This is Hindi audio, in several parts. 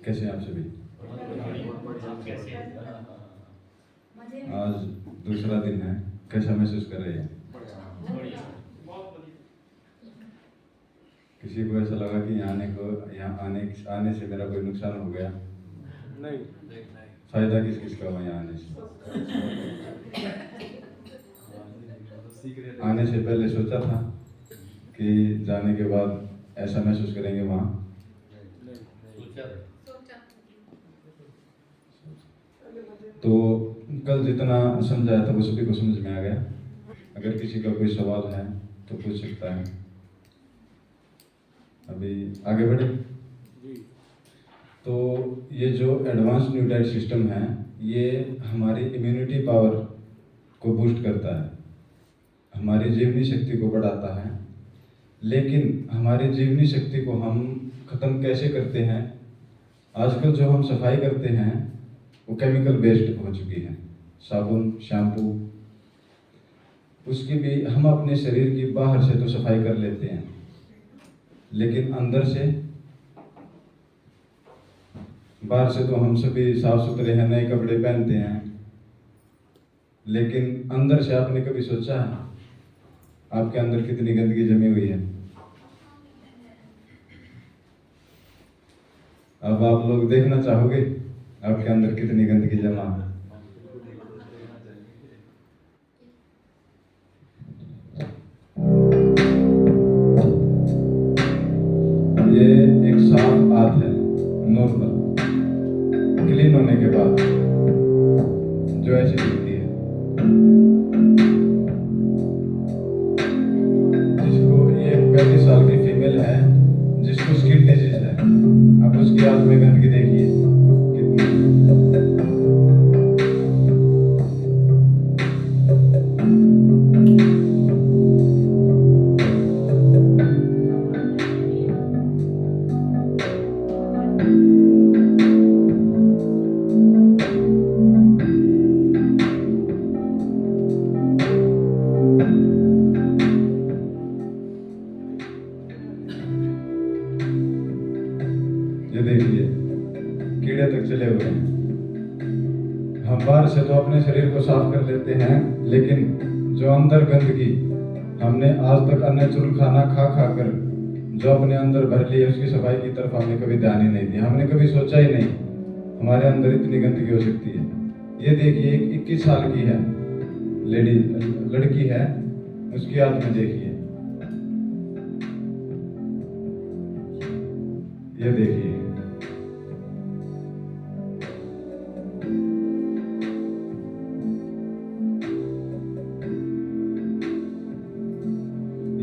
कैसे हैं आप सभी? आज दूसरा दिन है, कैसा महसूस कर रहे हैं? किसी को ऐसा लगा कि यहाँ आने से मेरा कोई नुकसान हो गया? नहीं। फायदा किस किस का हुआ यहाँ आने से? आने से पहले सोचा था कि जाने के बाद ऐसा महसूस करेंगे वहाँ? तो कल जितना समझाया था वो सभी को समझ में आ गया। अगर किसी का कोई सवाल है तो पूछ सकता है। अभी आगे बढ़े। तो ये जो एडवांस न्यू डाइट सिस्टम है, ये हमारी इम्यूनिटी पावर को बूस्ट करता है, हमारी जीवनी शक्ति को बढ़ाता है। लेकिन हमारी जीवनी शक्ति को हम ख़त्म कैसे करते हैं? आजकल जो हम सफाई करते हैं वो केमिकल बेस्ड हो चुकी है। साबुन, शैम्पू, उसकी भी हम अपने शरीर की बाहर से तो सफाई कर लेते हैं, लेकिन अंदर से, बाहर से तो हम सभी साफ सुथरे हैं, नए कपड़े पहनते हैं, लेकिन अंदर से आपने कभी सोचा है आपके अंदर कितनी गंदगी जमी हुई है? अब आप लोग देखना चाहोगे आपके अंदर कितनी गंदगी जमा है? ये एक साफ आंत है, नॉर्मल क्लीन होने के बाद जो ऐसी दिखती है। जिसको, ये 35 साल की फीमेल है जिसको स्किन डिजीज है, अब उसकी आंत में गंदगी देखिए कितनी। ये देखिए कीड़े तक चले हुए हैं। हम बाहर से तो अपने शरीर को साफ कर लेते हैं, लेकिन जो अंदर गंदगी हमने आज तक अननेचुरल खाना खा खा कर जो अपने अंदर भर ली है, उसकी सफाई की तरफ हमने कभी ध्यान ही नहीं दिया। हमने कभी सोचा ही नहीं हमारे अंदर इतनी गंदगी हो सकती है। ये देखिए एक 21 साल की है लड़की है, उसकी आंत में देखिए, ये देखिए।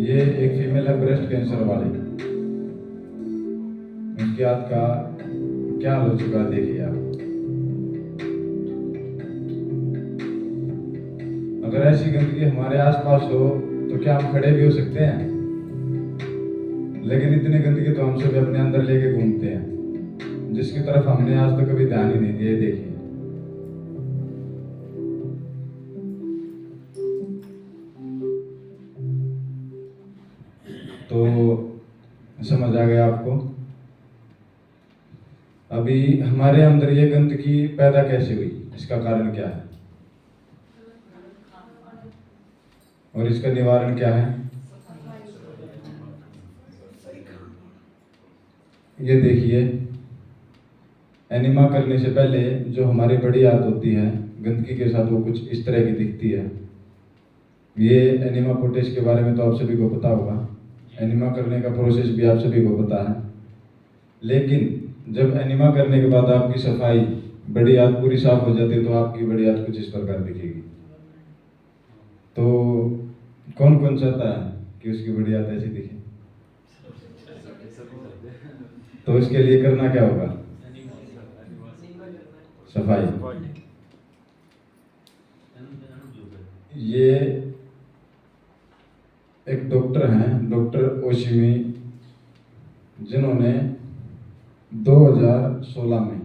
ये एक फीमेल है ब्रेस्ट कैंसर वाली, उसकी आंत का क्या हो चुका देखिए आप। अगर ऐसी गंदगी हमारे आसपास हो तो क्या हम खड़े भी हो सकते हैं? लेकिन इतनी गंदगी तो हम सब अपने अंदर लेके घूमते हैं, जिसकी तरफ हमने आज तक कभी ध्यान ही नहीं दिया। देखिए तो समझ आ गया आपको? अभी हमारे अंदर ये गंदगी पैदा कैसे हुई, इसका कारण क्या है और इसका निवारण क्या है? ये देखिए, एनिमा करने से पहले जो हमारी बड़ी आंत होती है गंदगी के साथ, वो कुछ इस तरह की दिखती है। ये एनिमा पोटेश के बारे में तो आप सभी को पता होगा, एनिमा करने का प्रोसेस भी आप सभी को पता है। लेकिन जब एनिमा करने के बाद आपकी सफाई, बड़ी आंत पूरी साफ हो जाती है, तो आपकी बड़ी आंत कुछ इस प्रकार दिखेगी। तो कौन कौन चाहता है कि उसकी बड़ी आंत ऐसी दिखे? तो इसके लिए करना क्या होगा? सफाई। ये एक डॉक्टर हैं, डॉक्टर ओशिमी, जिन्होंने 2016 में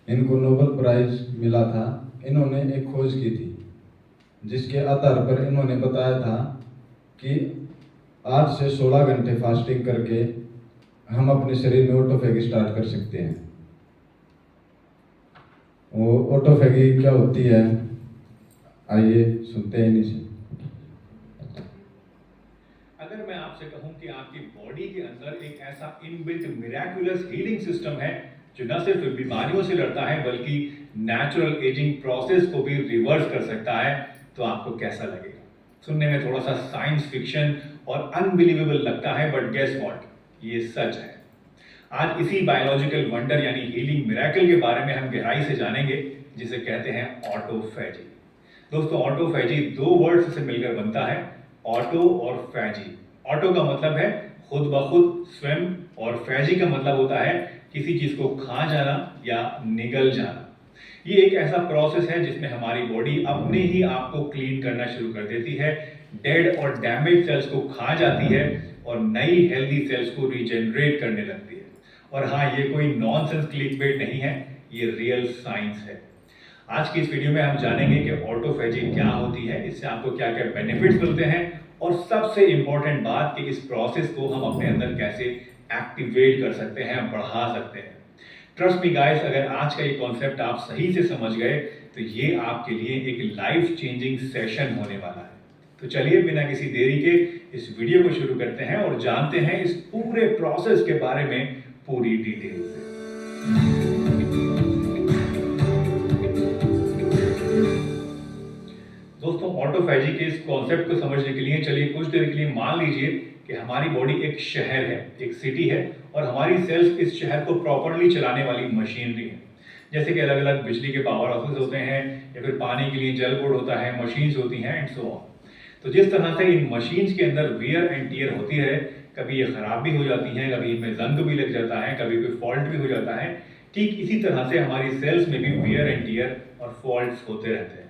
इनको नोबेल प्राइज मिला था। इन्होंने एक खोज की थी जिसके आधार पर इन्होंने बताया था कि 8 से 16 घंटे फास्टिंग करके हम अपने शरीर में ऑटोफैगी स्टार्ट कर सकते हैं। वो ऑटोफैगी क्या होती है, आइए सुनते हैं इन्हीं से। अगर मैं आपसे कहूं कि आपकी बॉडी के अंदर एक ऐसा इनबिल्ट मिराकुलस हीलिंग सिस्टम है जो न सिर्फ बीमारियों से लड़ता है बल्कि नेचुरल एजिंग प्रोसेस को भी रिवर्स कर सकता है, तो आपको कैसा लगेगा? सुनने में थोड़ा सा साइंस फिक्शन और अनबिलीवेबल लगता है, बट गेस व्हाट, ये सच है। आज इसी बायोलॉजिकल वंडर यानी हीलिंग मिराकल के बारे में हम गहराई से जानेंगे, जिसे कहते हैं ऑटोफैजी। दोस्तों, ऑटोफैजी दो वर्ड्स से मिलकर बनता है, ऑटो और फैजी। ऑटो का मतलब है खुद ब खुद, स्वयं, और फैजी का मतलब होता है किसी चीज को खा जाना या निगल जाना। ये एक ऐसा प्रोसेस है जिसमें हमारी बॉडी अपने ही आप को क्लीन करना शुरू कर देती है, डेड और डैमेज सेल्स को खा जाती है और नई हेल्दी सेल्स को रीजनरेट करने लगती है। और हाँ, ये कोई नॉनसेंस क्लिकबेट नहीं है, ये रियल साइंस है। आज की इस वीडियो में हम जानेंगे कि ऑटोफैजी क्या होती है, इससे आपको क्या क्या बेनिफिट्स मिलते हैं, और सबसे इंपॉर्टेंट बात कि इस प्रोसेस को हम अपने अंदर कैसे एक्टिवेट कर सकते हैं, बढ़ा सकते हैं। ट्रस्ट मी गाइस, अगर आज का ये कॉन्सेप्ट आप सही से समझ गए तो ये आपके लिए एक लाइफ चेंजिंग सेशन होने वाला है। तो चलिए बिना किसी देरी के इस वीडियो को शुरू करते हैं और जानते हैं इस पूरे प्रोसेस के बारे में पूरी डिटेल से। दोस्तों, ऑटोफैजी के इस कॉन्सेप्ट को समझने के लिए चलिए कुछ देर के लिए मान लीजिए कि हमारी बॉडी एक शहर है, एक सिटी है, और हमारी सेल्स इस शहर को प्रॉपरली चलाने वाली मशीनरी है। जैसे कि अलग अलग बिजली के पावर हाउसेस होते हैं, या फिर पानी के लिए जल बोर्ड होता है, मशीन्स होती हैं, एंड सो ऑन। तो जिस तरह से इन मशीन्स के अंदर वियर एंड टियर होती है, कभी ये खराब भी हो जाती हैं, कभी इनमें जंग भी लग जाता है, कभी कोई फॉल्ट भी हो जाता है, ठीक इसी तरह से हमारी सेल्स में भी वियर एंड टियर और फॉल्ट्स होते रहते हैं।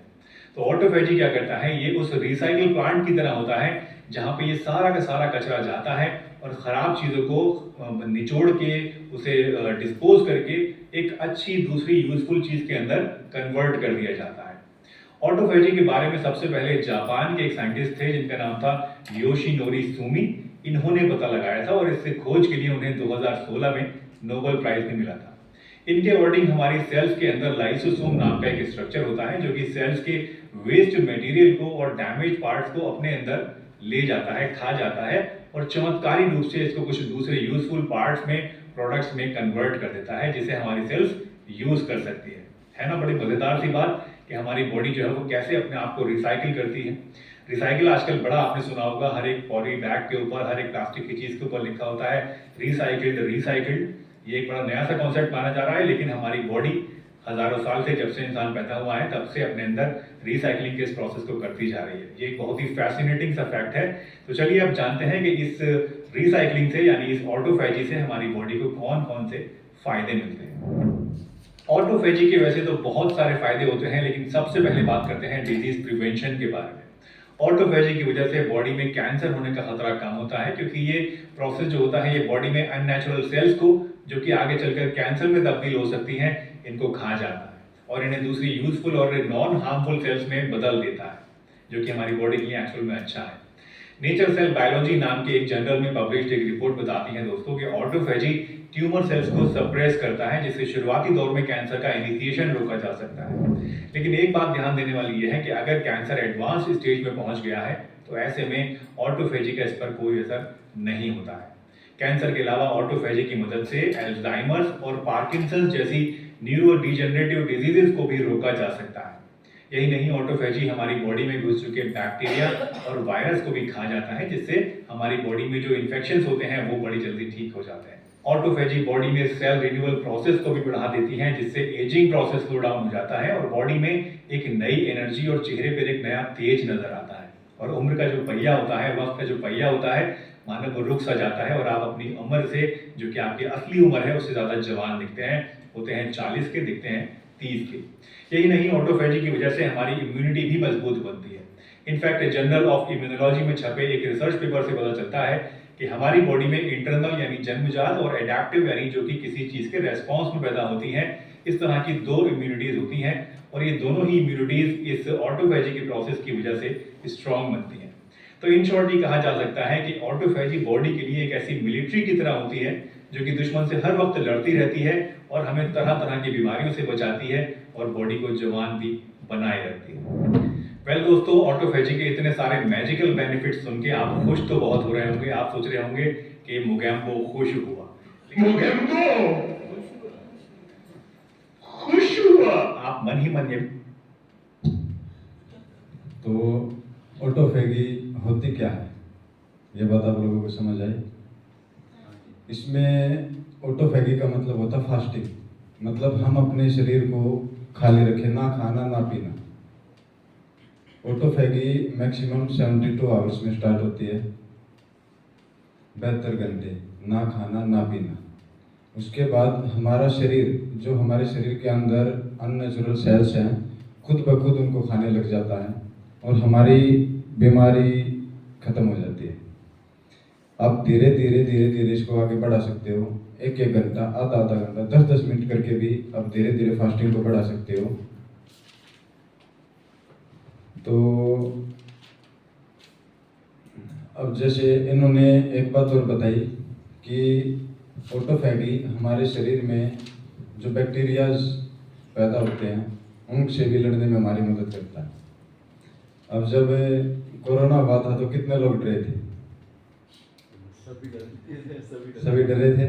तो ऑटोफैजी क्या करता है, ये उस रिसाइकल प्लांट की तरह होता है जहाँ पे ये सारा का सारा कचरा जाता है और ख़राब चीज़ों को निचोड़ के उसे डिस्पोज करके एक अच्छी दूसरी यूजफुल चीज़ के अंदर कन्वर्ट कर दिया जाता है। ऑटोफैजी के बारे में सबसे पहले जापान के एक साइंटिस्ट थे जिनका नाम था योशिनोरी सुमी। इन्होंने पता लगाया था और इससे खोज के लिए उन्हें 2016 में नोबेल प्राइज भी मिला था। इनके अकॉर्डिंग हमारी सेल्स के अंदर लाइसोसोम नाम का एक स्ट्रक्चर होता है जो कि सेल्स के वेस्ट मटेरियल को और डैमेज पार्ट्स को अपने अंदर ले जाता है, खा जाता है, और चमत्कारी रूप से इसको कुछ दूसरे यूजफुल पार्ट्स में, प्रोडक्ट्स में कन्वर्ट कर देता है, जिसे हमारी सेल्स यूज कर सकती है ना? बड़ी मजेदार सी बात कि हमारी बॉडी जो है वो कैसे अपने आप को रिसाइकिल करती है। रिसाइकिल आजकल बड़ा आपने सुना होगा, हर एक पॉली बैग के ऊपर, हर एक प्लास्टिक की चीज के ऊपर लिखा होता है रिसाइकिल्ड रिसाइकिल्ड। ये एक बड़ा नया सा कॉन्सेप्ट माना जा रहा है, लेकिन हमारी बॉडी हजारों साल से, जब से इंसान पैदा हुआ है तब से अपने अंदर रिसाइकलिंग के इस प्रोसेस को करती जा रही है। ये एक बहुत ही फैसिनेटिंग सा फैक्ट है। तो चलिए अब जानते हैं कि इस रिसाइकलिंग से यानी इस ऑटोफैजी से हमारी बॉडी को कौन कौन से फायदे मिलते हैं। ऑटोफैजी के वैसे तो बहुत सारे फायदे होते हैं, लेकिन सबसे पहले बात करते हैं डिजीज प्रिवेंशन के बारे में। ऑटोफैजी की वजह से बॉडी में कैंसर होने का खतरा कम होता है, क्योंकि ये प्रोसेस जो होता है ये बॉडी में अननेचुरल सेल्स को, जो कि आगे चलकर कैंसर में तब्दील हो सकती हैं, इनको खा जाता है और इन्हें दूसरी यूजफुल और नॉन हार्मफुल सेल्स में बदल देता है, जो कि हमारी बॉडी के लिए एक्चुअल में अच्छा है। नेचर सेल बायोलॉजी नाम के एक जर्नल में पब्लिश्ड एक रिपोर्ट बताती है दोस्तों कि ऑटोफैजी ट्यूमर सेल्स को सप्रेस करता है, जिससे शुरुआती दौर में कैंसर का इनिशिएशन रोका जा सकता है। लेकिन एक बात ध्यान देने वाली यह है कि अगर कैंसर एडवांस स्टेज में पहुंच गया है तो ऐसे में ऑटोफैजी का इस पर कोई असर नहीं होता है। कैंसर के अलावा ऑटोफैजी की मदद से अल्जाइमर्स और पार्किंसंस जैसी न्यूरो डिजेनरेटिव डिजीजेस को भी रोका जा सकता है। यही नहीं, ऑटोफैजी हमारी बॉडी में घुस चुके बैक्टीरिया और वायरस को भी खा जाता है, जिससे हमारी बॉडी में जो इन्फेक्शंस होते हैं वो बड़ी जल्दी ठीक हो जाते हैं। ऑटोफैजी बॉडी में सेल रिन्यूअल प्रोसेस को भी बढ़ा देती है, जिससे एजिंग प्रोसेस स्लो डाउन हो जाता है और बॉडी में एक नई एनर्जी और चेहरे पर एक नया तेज नजर आता है। और उम्र का जो पहिया होता है, वक्त का जो पहिया होता है, मानव वो रुक सा जाता है और आप अपनी उम्र से, जो कि आपकी असली उम्र है, उससे ज़्यादा जवान दिखते हैं, होते हैं 40 के, दिखते हैं 30 के। यही नहीं, ऑटोफैजी की वजह से हमारी इम्यूनिटी भी मजबूत बनती है। इनफैक्ट जर्नल ऑफ इम्यूनोलॉजी में छपे एक रिसर्च पेपर से पता चलता है कि हमारी बॉडी में इंटरनल यानी जन्मजात और एडेप्टिव यानी जो कि किसी चीज़ के रेस्पॉन्स में पैदा होती हैं, इस तरह की दो इम्यूनिटीज़ होती हैं, और ये दोनों ही इम्यूनिटीज़ इस ऑटोफैजी के प्रोसेस की वजह से स्ट्रॉन्ग बनती हैं। तो इन शॉर्ट ये कहा जा सकता है कि ऑटोफैजी बॉडी के लिए एक ऐसी मिलिट्री की तरह होती है जो कि दुश्मन से हर वक्त लड़ती रहती है और हमें तरह तरह की बीमारियों से बचाती है और बॉडी को जवान भी बनाए रखती है। वेल दोस्तों, ऑटोफेजी के इतने सारे मैजिकल बेनिफिट्स सुन के आप खुश तो बहुत हो रहे होंगे। आप सोच रहे होंगे कि मोगैम्बो खुश हुआ, खुश हुआ, आप मन ही मन ये तो ऑटोफेगी होती क्या है, ये बात आप लोगों को समझ आई। इसमें ऑटोफेगी का मतलब होता फास्टिंग, मतलब हम अपने शरीर को खाली रखें, ना खाना ना पीना। ऑटोफेगी मैक्सिमम 72 आवर्स में स्टार्ट होती है, 72 घंटे ना खाना ना पीना। उसके बाद हमारा शरीर, जो हमारे शरीर के अंदर अननेचुरल सेल्स हैं, खुद ब खुद उनको खाने लग जाता है और हमारी बीमारी खत्म हो जाती है। आप धीरे धीरे धीरे धीरे इसको आगे बढ़ा सकते हो, एक एक घंटा, आधा आधा घंटा, 10-10 मिनट करके भी आप धीरे धीरे फास्टिंग को बढ़ा सकते हो। तो अब जैसे इन्होंने एक बात और बताई कि ऑटोफेगी हमारे शरीर में जो बैक्टीरियाज पैदा होते हैं उनसे भी लड़ने में हमारी मदद करता है। अब जब कोरोना हुआ था तो कितने लोग डरे थे? सभी डरे थे।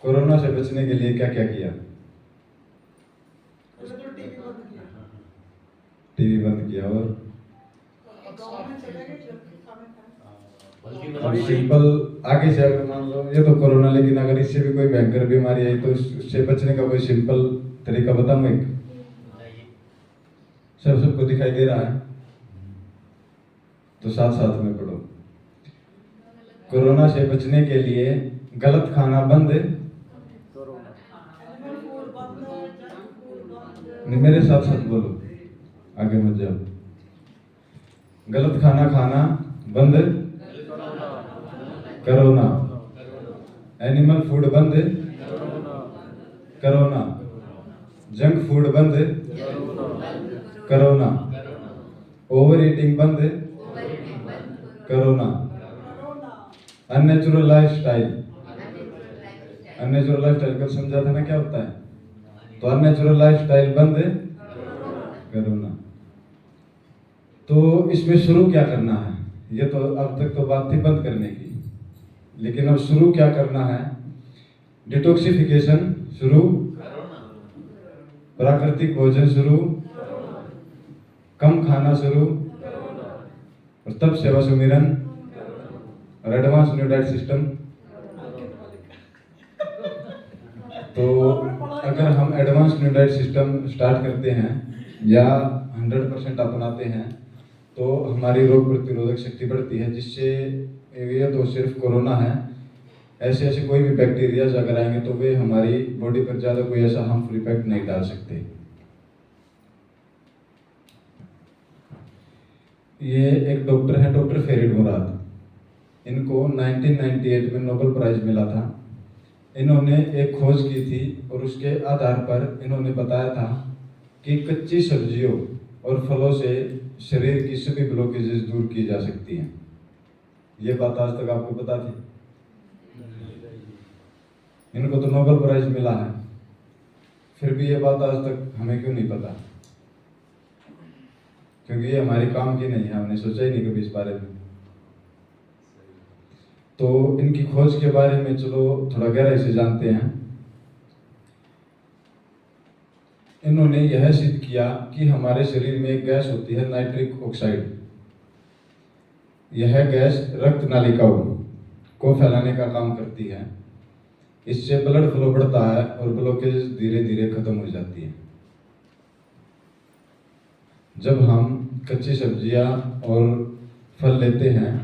कोरोना से बचने के लिए क्या क्या किया? टीवी बंद किया। और अब सिंपल आगे से, अगर मान लो ये तो कोरोना, लेकिन अगर इससे भी कोई भयंकर बीमारी आई तो उससे बचने का कोई सिंपल तरीका बताऊं एक? सबको दिखाई दे रहा है तो साथ साथ में पढ़ो। कोरोना से बचने के लिए गलत खाना बंद, नहीं मेरे साथ साथ बोलो, आगे मत जाओ। गलत खाना खाना बंद, कोरोना। एनिमल फूड बंद, कोरोना। जंक फूड बंद, कोरोना। ओवर ईटिंग बंद, corona. Unnatural lifestyle, unnatural lifestyle कल समझा था ना क्या होता है, तो अननेचुरल लाइफस्टाइल बंद, कोरोना। तो इसमें शुरू क्या करना है? ये तो अब तक तो बात थी बंद करने की, लेकिन अब शुरू क्या करना है? डिटॉक्सिफिकेशन शुरू, प्राकृतिक भोजन शुरू, कम खाना शुरू, और तब सेवा सुमिरन और एडवांस न्यू डाइट सिस्टम। तो अगर हम advance new diet system start करते हैं या 100% अपनाते हैं तो हमारी रोग प्रतिरोधक शक्ति बढ़ती है, जिससे ये तो सिर्फ कोरोना है, ऐसे ऐसे कोई भी बैक्टीरियाज अगर आएंगे तो वे हमारी बॉडी पर ज़्यादा कोई ऐसा हार्मफुल इफेक्ट नहीं डाल सकते। ये एक डॉक्टर हैं, डॉक्टर फेरिड मुराद। इनको 1998 में नोबेल प्राइज मिला था। इन्होंने एक खोज की थी और उसके आधार पर इन्होंने बताया था कि कच्ची सब्जियों और फलों से शरीर की सभी ब्लॉकेजेस दूर की जा सकती हैं। ये बात आज तक आपको पता थी? इनको तो नोबेल प्राइज मिला है, फिर भी ये बात आज तक हमें क्यों नहीं पता? क्योंकि ये हमारे काम की नहीं है, हमने सोचा ही नहीं कभी इस बारे में। तो इनकी खोज के बारे में चलो थोड़ा गहराई से जानते हैं। इन्होंने यह सिद्ध किया कि हमारे शरीर में एक गैस होती है नाइट्रिक ऑक्साइड। यह गैस रक्त नालिकाओं को फैलाने का काम करती है। इससे ब्लड फ्लो बढ़ता है और ब्लॉकेज धीरे धीरे खत्म हो जाती है। जब हम कच्ची सब्जियां और फल लेते हैं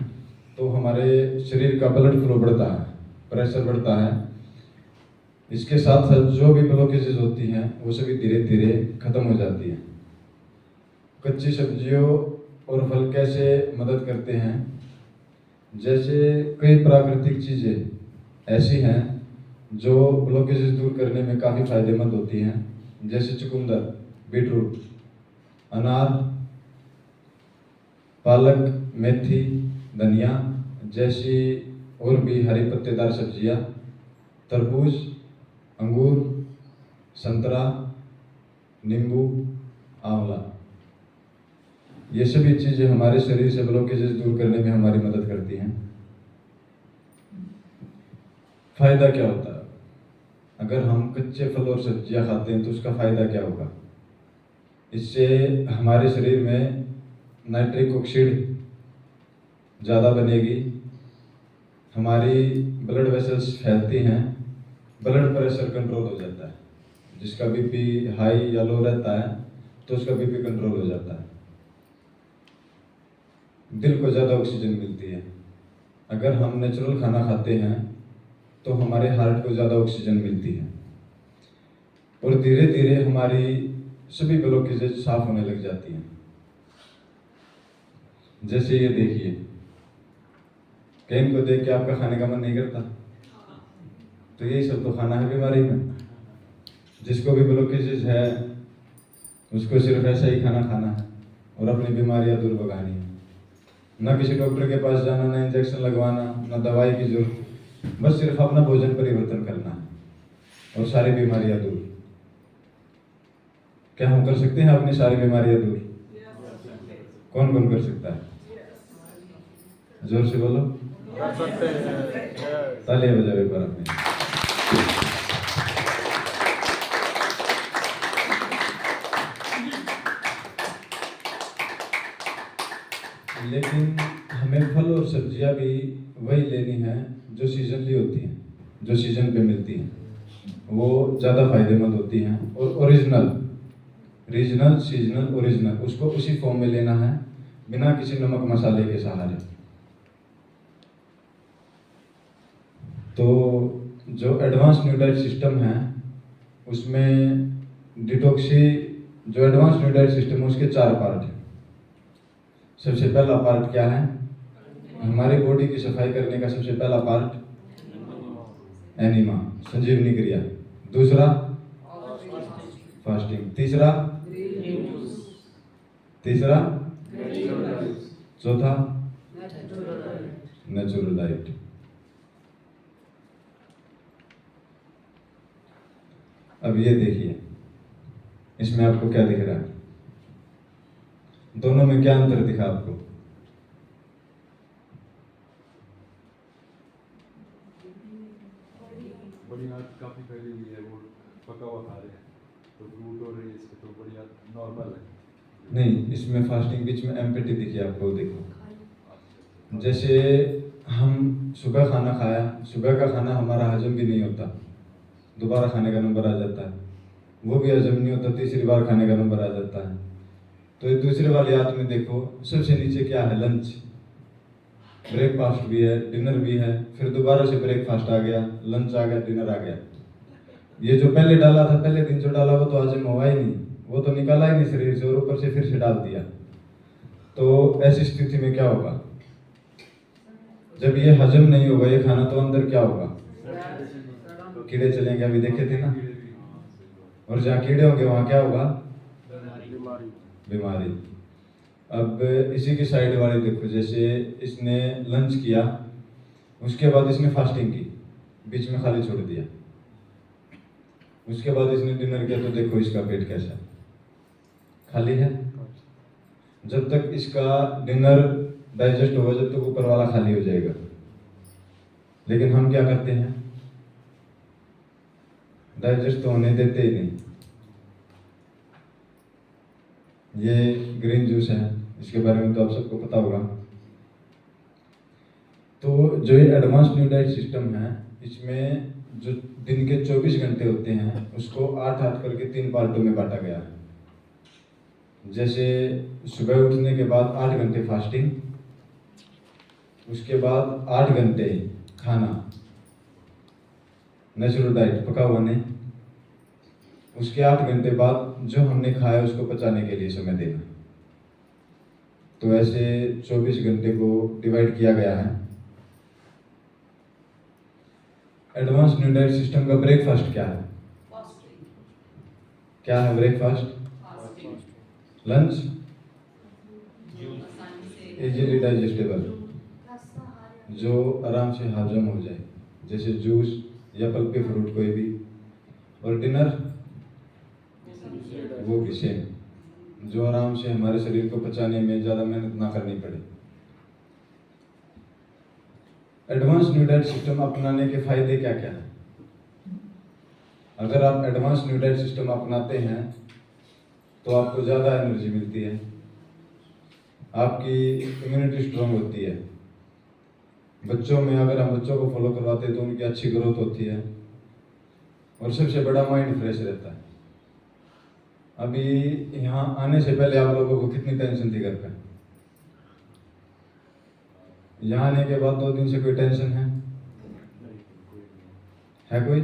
तो हमारे शरीर का ब्लड फ्लो बढ़ता है, प्रेशर बढ़ता है। इसके साथ साथ जो भी ब्लॉकेजेस होती हैं वो सभी धीरे धीरे खत्म हो जाती हैं। कच्ची सब्जियों और फल कैसे मदद करते हैं? जैसे कई प्राकृतिक चीज़ें ऐसी हैं जो ब्लॉकेजेस दूर करने में काफ़ी फायदेमंद होती हैं, जैसे चुकंदर, बीटरूट, अनार, पालक, मेथी, धनिया जैसी और भी हरी पत्तेदार सब्जियां तरबूज, अंगूर, संतरा, नींबू, आंवला, ये सभी चीज़ें हमारे शरीर से ब्लॉकेजेस दूर करने में हमारी मदद करती हैं। फायदा क्या होता है? अगर हम कच्चे फल और सब्जियां खाते हैं तो उसका फायदा क्या होगा? इससे हमारे शरीर में नाइट्रिक ऑक्साइड ज़्यादा बनेगी, हमारी ब्लड वेसल्स फैलती हैं, ब्लड प्रेशर कंट्रोल हो जाता है। जिसका बीपी हाई या लो रहता है तो उसका बीपी कंट्रोल हो जाता है। दिल को ज़्यादा ऑक्सीजन मिलती है। अगर हम नेचुरल खाना खाते हैं तो हमारे हार्ट को ज़्यादा ऑक्सीजन मिलती है और धीरे धीरे हमारी सभी ब्लॉकेजेज साफ होने लग जाती हैं। जैसे ये देखिए, कहीं को देख के आपका खाने का मन नहीं करता, तो यही सब तो खाना है बीमारी में। जिसको भी ब्लॉकेजेज है उसको सिर्फ ऐसा ही खाना खाना है और अपनी बीमारियां दूर भगानी है। ना किसी डॉक्टर के पास जाना, ना इंजेक्शन लगवाना, ना दवाई की जरूरत, बस सिर्फ अपना भोजन परिवर्तन करना है और सारी बीमारियां दूर। क्या हम कर सकते हैं अपनी सारी बीमारियां दूर? कौन कौन कर सकता है? जोर से बोलो, तालियां बजाओ एक बार अपने। लेकिन हमें फल और सब्जियां भी वही लेनी है जो सीजनली होती हैं, जो सीजन पे मिलती हैं, वो ज़्यादा फायदेमंद होती हैं। और ओरिजिनल, रीजनल, सीजनल, ओरिजिनल, उसको उसी फॉर्म में लेना है, बिना किसी नमक मसाले के सहारे। तो जो एडवांस न्यूट्राइट सिस्टम है उसमें डिटॉक्सी, जो एडवांस न्यूट्राइट सिस्टम है उसके 4 पार्ट हैं। सबसे पहला पार्ट क्या है? हमारी बॉडी की सफाई करने का सबसे पहला पार्ट एनिमा, संजीवनी क्रिया। दूसरा फास्टिंग। तीसरा चौथा नेचुरल डाइट। अब ये देखिए, इसमें आपको क्या दिख रहा है? दोनों में क्या अंतर दिखा आपको? बड़ी हाथ काफी फैली हुई है, वो पका हुआ खा रहे हैं, तो फ्रूट और ये इसके तो बड़ी हाथ नॉर्मल है। नहीं, इसमें फास्टिंग बीच में एम्पिटी दिखी आपको, देखो। जैसे हम सुबह खाना खाया, सुबह का खाना हमारा हजम भी नहीं होता, दोबारा खाने का नंबर आ जाता है, वो भी हजम नहीं होता, तीसरी बार खाने का नंबर आ जाता है। तो ये दूसरे वाली हाथ में देखो, सबसे नीचे क्या है? लंच। ब्रेकफास्ट भी है, डिनर भी है, फिर दोबारा से ब्रेकफास्ट आ गया, लंच आ गया, डिनर आ गया। ये जो पहले डाला था, पहले दिन जो डाला वो तो हजम हुआ ही नहीं, वो तो निकाला ही नहीं शरीर से और ऊपर से फिर से डाल दिया। तो ऐसी स्थिति में क्या होगा? जब ये हजम नहीं होगा ये खाना, तो अंदर क्या होगा? कीड़े चलेंगे, अभी देखे थे ना। और जहाँ कीड़े होंगे वहाँ क्या होगा? बीमारी। अब इसी की साइड वाले देखो, जैसे इसने लंच किया, उसके बाद इसने फास्टिंग की, बीच में खाली छोड़ दिया, उसके बाद इसने डिनर किया, तो देखो इसका पेट कैसा खाली है। जब तक इसका डिनर डाइजेस्ट होगा, जब तक ऊपर वाला खाली हो जाएगा। लेकिन हम क्या करते हैं? डाइजेस्ट तो होने देते ही नहीं। ये ग्रीन जूस है, इसके बारे में तो आप सबको पता होगा। तो जो ये एडवांस न्यूट्राइट सिस्टम है, इसमें जो दिन के 24 घंटे होते हैं उसको 8-8 करके 3 पार्टों में बांटा गया है। जैसे सुबह उठने के बाद 8 घंटे फास्टिंग, उसके बाद 8 घंटे खाना, नेचुरल डाइट, पका हुआ नहीं, उसके 8 घंटे बाद जो हमने खाया उसको पचाने के लिए समय देना। तो ऐसे 24 घंटे को डिवाइड किया गया है। एडवांस न्यूट्राइट सिस्टम का ब्रेकफास्ट क्या है? क्या है ब्रेकफास्ट? लंच इजीली डाइजेस्टेबल, जो आराम से हजम हो जाए, जैसे जूस या पल्पी फ्रूट कोई भी, और डिनर वो भी सेम, जो आराम से हमारे शरीर को पचाने में ज़्यादा मेहनत ना करनी पड़े। एडवांस न्यू डाइट सिस्टम अपनाने के फायदे क्या क्या हैं? अगर आप एडवांस न्यू डाइट सिस्टम अपनाते हैं तो आपको ज़्यादा एनर्जी मिलती है, आपकी इम्यूनिटी स्ट्रांग होती है। बच्चों में अगर हम बच्चों को फॉलो करवाते हैं तो उनकी अच्छी ग्रोथ होती है, और सबसे बड़ा माइंड फ्रेश रहता है। अभी यहाँ आने से पहले आप लोगों को कितनी टेंशन थी घर पे? यहाँ आने के बाद 2 दिन से कोई टेंशन है कोई?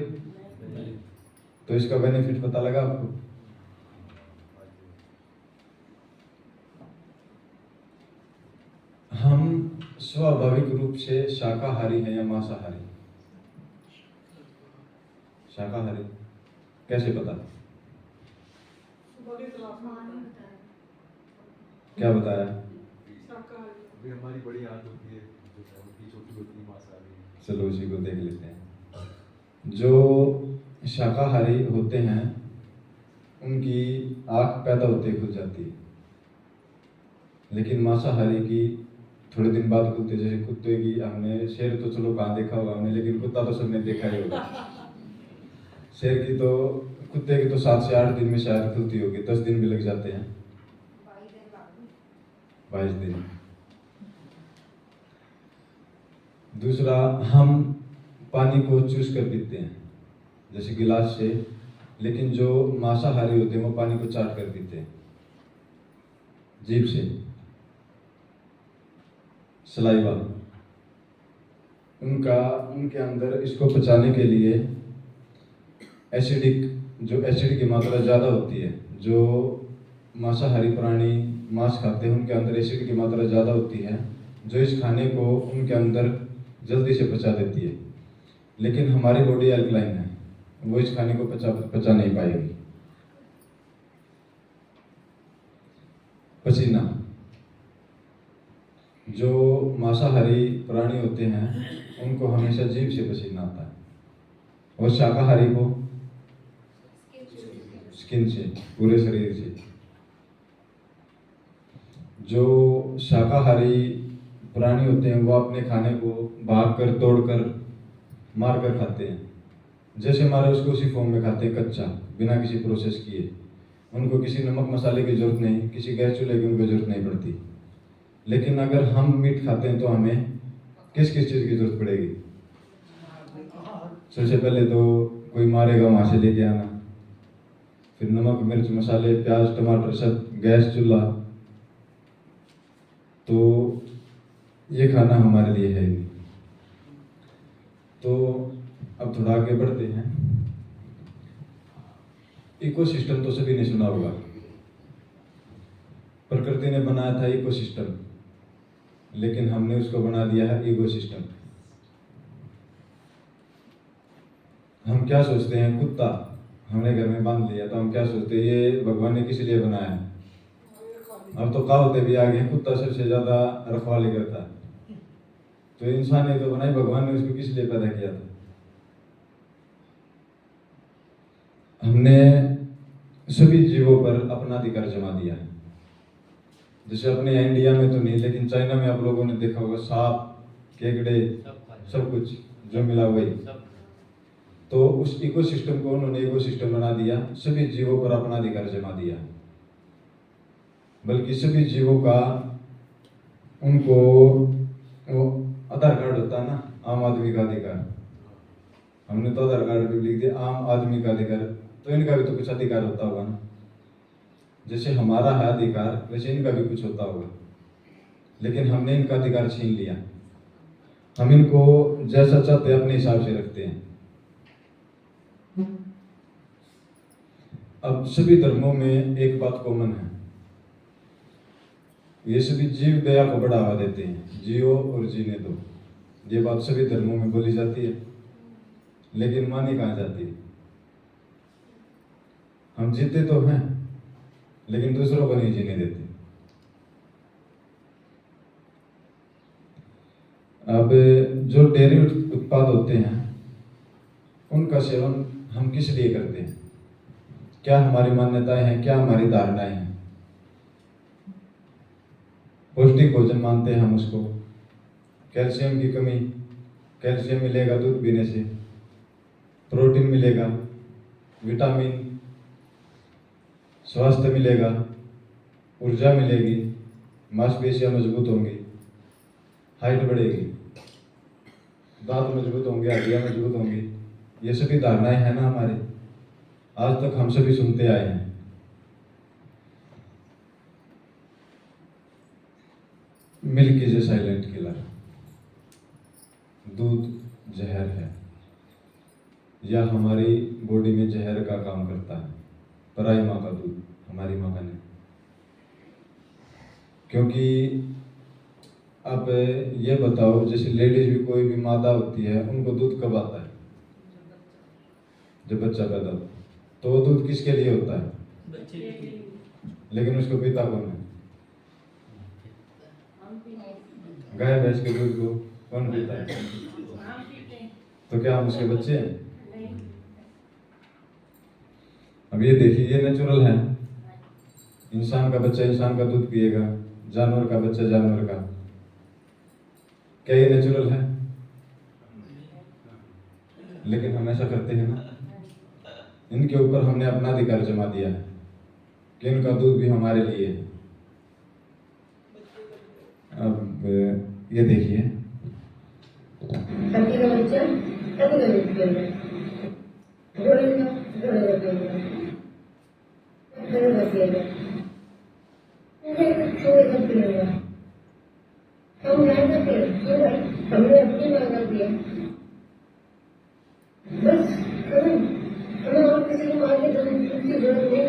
तो इसका बेनिफिट पता लगा आपको? हम स्वाभाविक रूप से शाकाहारी हैं या मांसाहारी? शाकाहारी। कैसे पता? क्या बताया? अभी हमारी बड़ी आदत होती है जो उनकी छोटी होती है मांसाहारी। चलो उसी को देख लेते हैं। जो शाकाहारी होते हैं उनकी आँख पैदा होते ही खुल जाती है, लेकिन मांसाहारी की थोड़े दिन बाद खुलती है। जैसे कुत्ते की, हमने शेर तो चलो कहाँ देखा होगा हमने, लेकिन कुत्ता तो सबने देखा ही होगा। शेर की तो, कुत्ते की तो 7 से 8 दिन में शायद खुलती होगी, 10 दिन भी लग जाते हैं, 22 दिन। दूसरा, हम पानी को चूस कर पीते हैं जैसे गिलास से, लेकिन जो मांसाहारी होते हैं वो पानी को चाट कर पीते हैं जीभ से, सलाइवा। उनके अंदर इसको पचाने के लिए जो एसिड की मात्रा ज़्यादा होती है। जो मांसाहारी प्राणी मांस खाते हैं उनके अंदर एसिड की मात्रा ज़्यादा होती है, जो इस खाने को उनके अंदर जल्दी से पचा देती है। लेकिन हमारी बॉडी अल्कलाइन है, वो इस खाने को पचा नहीं पाएगी। पसीना, जो मांसाहारी प्राणी होते हैं उनको हमेशा जीभ से पसीना आता है, और शाकाहारी को स्किन से, पूरे शरीर से। जो शाकाहारी प्राणी होते हैं वो अपने खाने को भाग कर, तोड़ कर, मार कर खाते हैं। जैसे मारे उसको उसी फॉर्म में खाते हैं, कच्चा, बिना किसी प्रोसेस किए। उनको किसी नमक मसाले की जरूरत नहीं, किसी गैस चूल्हे की उनको जरूरत नहीं पड़ती। लेकिन अगर हम मीट खाते हैं तो हमें किस किस चीज़ की जरूरत पड़ेगी? सबसे पहले तो कोई मारेगा, वहाँ से लेके आना, फिर नमक मिर्च मसाले प्याज टमाटर सब, गैस चूल्हा। तो ये खाना हमारे लिए है नहीं। तो अब थोड़ा आगे बढ़ते हैं। इकोसिस्टम तो सभी ने सुना होगा, प्रकृति ने बनाया था इकोसिस्टम, लेकिन हमने उसको बना दिया है ईगो सिस्टम। हम क्या सोचते हैं, कुत्ता हमने घर में बांध लिया तो हम क्या सोचते हैं, ये भगवान ने किस लिए बनाया है? अब तो कहावतें भी आ गई, कुत्ता सबसे ज्यादा रखवाली करता है। तो इंसान ने तो बनाई, भगवान ने उसको किस लिए पैदा किया था? हमने सभी जीवों पर अपना अधिकार जमा दिया है। जैसे अपने इंडिया में तो नहीं, लेकिन चाइना में आप लोगों ने देखा होगा, सांप केकड़े सब कुछ जो मिला वही। तो उस इकोसिस्टम को उन्होंने इकोसिस्टम बना दिया, सभी जीवों पर अपना अधिकार जमा दिया। बल्कि सभी जीवों का, उनको वो आधार कार्ड होता है ना, आम आदमी का अधिकार। हमने तो आधार कार्ड पे लिख दिया आम आदमी का अधिकार, तो इनका भी तो कुछ अधिकार होता होगा ना। जैसे हमारा है अधिकार, वैसे इनका भी कुछ होता होगा, लेकिन हमने इनका अधिकार छीन लिया। हम इनको जैसा चाहते अपने हिसाब से रखते हैं। अब सभी धर्मों में एक बात कॉमन है, ये सभी जीव दया को बढ़ावा देते हैं, जियो और जीने दो। ये बात सभी धर्मों में बोली जाती है, लेकिन मानी कहाँ जाती है? हम जीते तो हैं, लेकिन दूसरों को नहीं जीने देते। अब जो डेयरी उत्पाद होते हैं उनका सेवन हम किस लिए करते हैं, क्या हमारी मान्यताएं हैं, क्या हमारी धारणाएं हैं। पौष्टिक भोजन मानते हैं हम उसको। कैल्शियम की कमी, कैल्शियम मिलेगा दूध पीने से, प्रोटीन मिलेगा, विटामिन, स्वास्थ्य मिलेगा, ऊर्जा मिलेगी, मांसपेशियां मजबूत होंगी, हाइट बढ़ेगी, दांत मजबूत होंगे, हड्डियां मजबूत होंगी। ये सभी धारणाएं हैं ना हमारे, आज तक हम सभी सुनते आए हैं। Milk is a silent killer. दूध जहर है, या हमारी बॉडी में जहर का काम करता है। पराई माँ का दूध, हमारी माँ का नहीं। क्योंकि आप ये बताओ, जैसे लेडीज भी कोई भी मादा होती है, उनको दूध कब आता है? जब बच्चा पैदा होता है। तो वो दूध किसके लिए होता है? लेकिन उसको पीता कौन है? गाय भैंस के दूध को कौन पीता है? तो क्या हम उसके बच्चे हैं? अब ये देखिए, ये नेचुरल है। इंसान का बच्चा इंसान का दूध पिएगा, जानवर का बच्चा जानवर का। क्या ये नेचुरल है? लेकिन हम ऐसा करते हैं ना। इनके ऊपर हमने अपना अधिकार जमा दिया है कि इनका दूध भी हमारे लिए है। अब ये देखिए, हमने अपनी मांगा दिया, बस खत्म। हमें और किसी की मांग की जरूरत नहीं।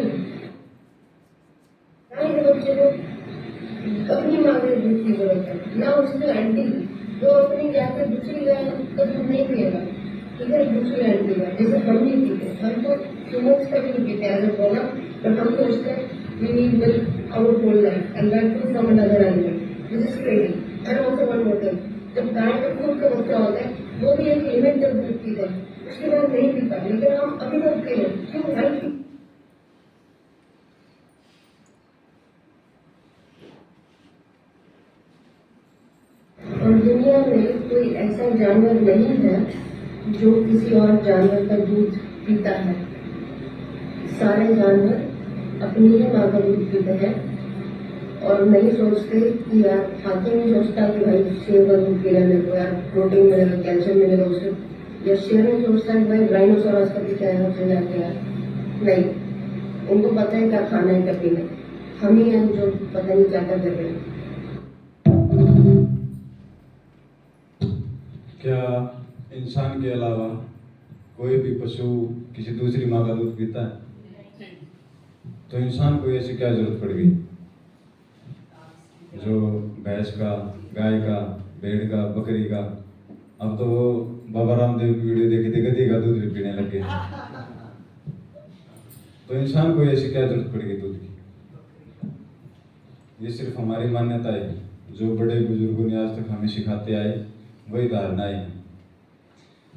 ना इस बच्चे को अपनी मांगे दूध की जरूरत है, ना उसकी आंटी जो अपनी जाकर दूसरी गाय का दूध नहीं पिएगा, ठीक है, दूसरी आंटी का। जैसे हम नहीं पीते, हम तो सुबह का भी नहीं पीते एज अ बोला, बट हम तो उसका we need milk our whole life, and that too from another animal. This is crazy. And also one more thing, जब गाय का खुद का बच्चा होता है, वो भी एक लिमिट तक दूध पीता है, उसके बाद नहीं पीता। लेकिन हम अभी तक हैं, क्यों? भाई और दुनिया में कोई ऐसा जानवर नहीं है जो किसी और जानवर का दूध पीता है। सारे जानवर अपनी ही माँ का दूध पीते हैं और नहीं सोचते कि यार, हाथी नहीं सोचता कि भाई शेर का दूध पीना मेरे को, यार प्रोटीन मिलेगा, कैल्शियम मिलेगा उससे। या शेर नहीं सोचता कि भाई राइनोसोरस का पीछे है उससे जाके, यार नहीं, उनको पता है क्या खाना है क्या पीना है। हम ही हैं जो पता नहीं क्या कर रहे हैं। क्या इंसान के अलावा कोई भी पशु किसी दूसरी माँ का दूध पीता है? तो इंसान को ऐसी क्या जरूरत पड़ गई जो भैंस का, गाय का, भेड़ का, बकरी का, अब तो वो बाबा रामदेव की वीडियो देखी थी, गधी का दूध भी पीने लगे हैं। तो इंसान को ऐसी क्या जरूरत पड़ गई दूध की? ये सिर्फ हमारी मान्यता है, जो बड़े बुजुर्गों ने आज तक हमें सिखाते आए, वही धारणाएं हैं।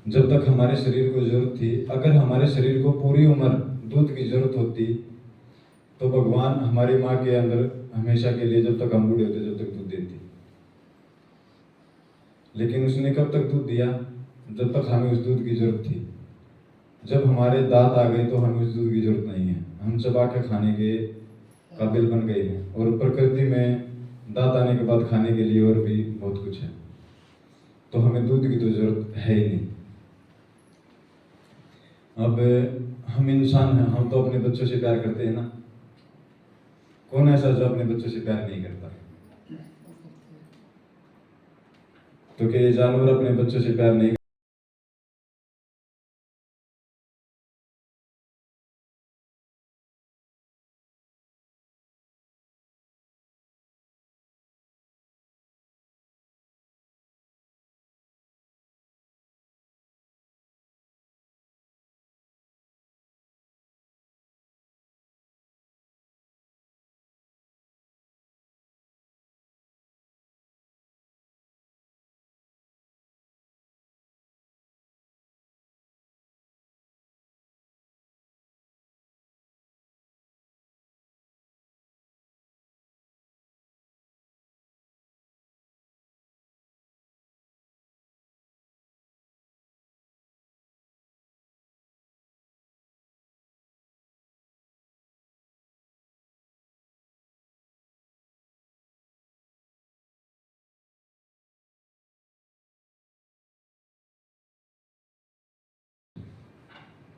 जब तक हमारे शरीर को जरूरत थी, अगर हमारे शरीर को पूरी उम्र दूध की जरूरत होती, तो भगवान हमारी माँ के अंदर हमेशा के लिए, जब तक हम बूढ़े होते, जब तक दूध देती। लेकिन उसने कब तक दूध दिया? जब तक हमें उस दूध की जरूरत थी। जब हमारे दांत आ गए तो हमें उस दूध की जरूरत नहीं है, हम चबा के खाने के काबिल बन गए हैं। और प्रकृति में दांत आने के बाद खाने के लिए और भी बहुत कुछ है, तो हमें दूध की तो जरूरत है ही नहीं। अब हम इंसान हैं, हम तो अपने बच्चों से प्यार करते हैं ना। कौन ऐसा जो अपने बच्चों से प्यार नहीं करता? तो क्या ये जानवर अपने बच्चों से प्यार नहीं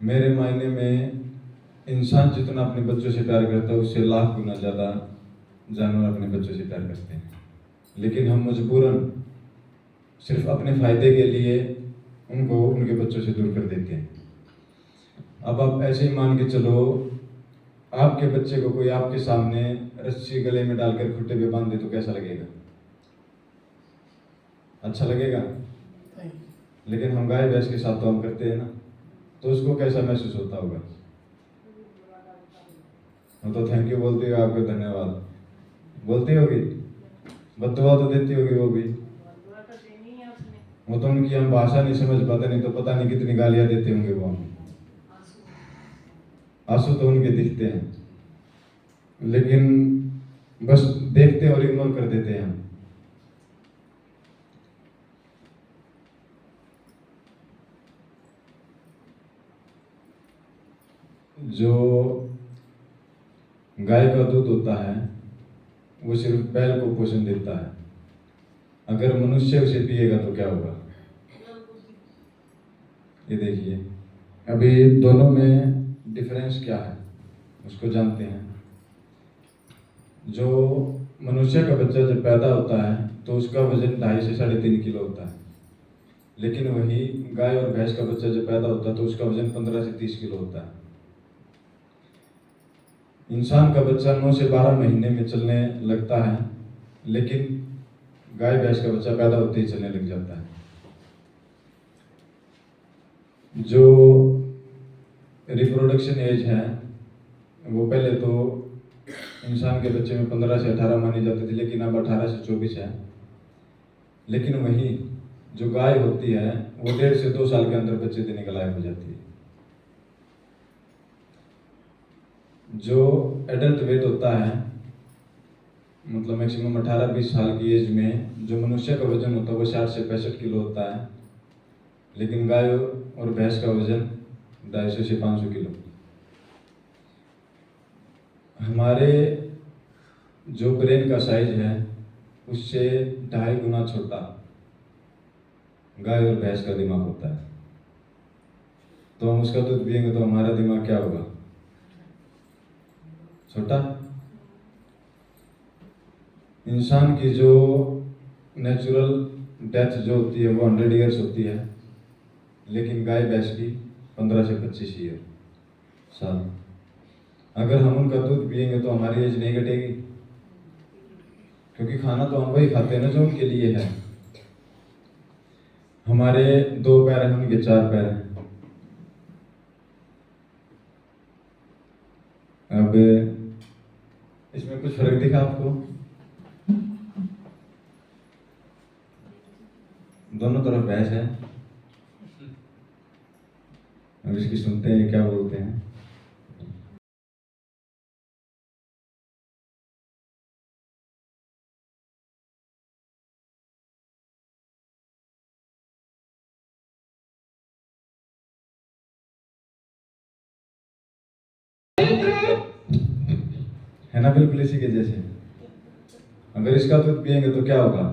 मेरे मायने में इंसान जितना अपने बच्चों से प्यार करता है उससे लाख गुना ज़्यादा जानवर अपने बच्चों से प्यार करते हैं, लेकिन हम मजबूरन सिर्फ अपने फ़ायदे के लिए उनको उनके बच्चों से दूर कर देते हैं। अब आप ऐसे ही मान के चलो, आपके बच्चे को कोई आपके सामने रस्सी गले में डालकर खुट्टे पे बांध दे तो कैसा लगेगा? अच्छा लगेगा? लेकिन हम गाय भैंस के साथ तो हम करते हैं ना, तो उसको कैसा महसूस होता होगा? वो तो थैंक यू बोलती होगी, आपको धन्यवाद बोलती होगी, बददुआ तो देती होगी वो भी। वो तो उनकी हम भाषा नहीं समझ पाते, नहीं तो पता नहीं कितनी गालियां देते होंगे वो हमें। आंसू तो उनके दिखते हैं, लेकिन बस देखते और इग्नोर कर देते हैं हम। जो गाय का दूध होता है वो सिर्फ बैल को पोषण देता है, अगर मनुष्य उसे पिएगा तो क्या होगा? ये देखिए, अभी दोनों में डिफरेंस क्या है उसको जानते हैं। जो मनुष्य का बच्चा जब पैदा होता है तो उसका वजन 2.5 से 3.5 किलो होता है, लेकिन वही गाय और भैंस का बच्चा जब पैदा होता है तो उसका वजन 15 से 30 किलो होता है। इंसान का बच्चा 9 से 12 महीने में चलने लगता है, लेकिन गाय भैंस का बच्चा पैदा होते ही चलने लग जाता है। जो रिप्रोडक्शन एज है वो पहले तो इंसान के बच्चे में 15 से 18 मानी जाती थी, लेकिन अब 18 से 24 है। लेकिन वही जो गाय होती है वो 1.5 से 2 साल के अंदर बच्चे देने के लायक हो जाती है। जो एडल्ट वेट होता है, मतलब मैक्सिमम 18-20 साल की एज में जो मनुष्य का वजन होता है वो 60 से 65 किलो होता है, लेकिन गाय और भैंस का वजन 250 से 500 किलो। हमारे जो ब्रेन का साइज है उससे 2.5 गुना छोटा गाय और भैंस का दिमाग होता है, तो हम उसका दूध पिएंगे तो हमारा दिमाग क्या होगा? छोटा। इंसान की जो नेचुरल डेथ जो होती है वो 100 ईयर्स होती है, लेकिन गाय भैंस की 15 से 25 साल। अगर हम उनका दूध पिएंगे तो हमारी एज नहीं घटेगी, क्योंकि खाना तो हम वही खाते हैं ना जो उनके लिए है। हमारे 2 पैर हैं, उनके 4 पैर हैं। अब इसमें कुछ फर्क दिखा आपको? दोनों तरफ भैंस है। अब इसकी सुनते हैं क्या बोलते हैं। है ना, बिल्कुल इसी के जैसे। अगर इसका दूध पिएंगे तो क्या होगा?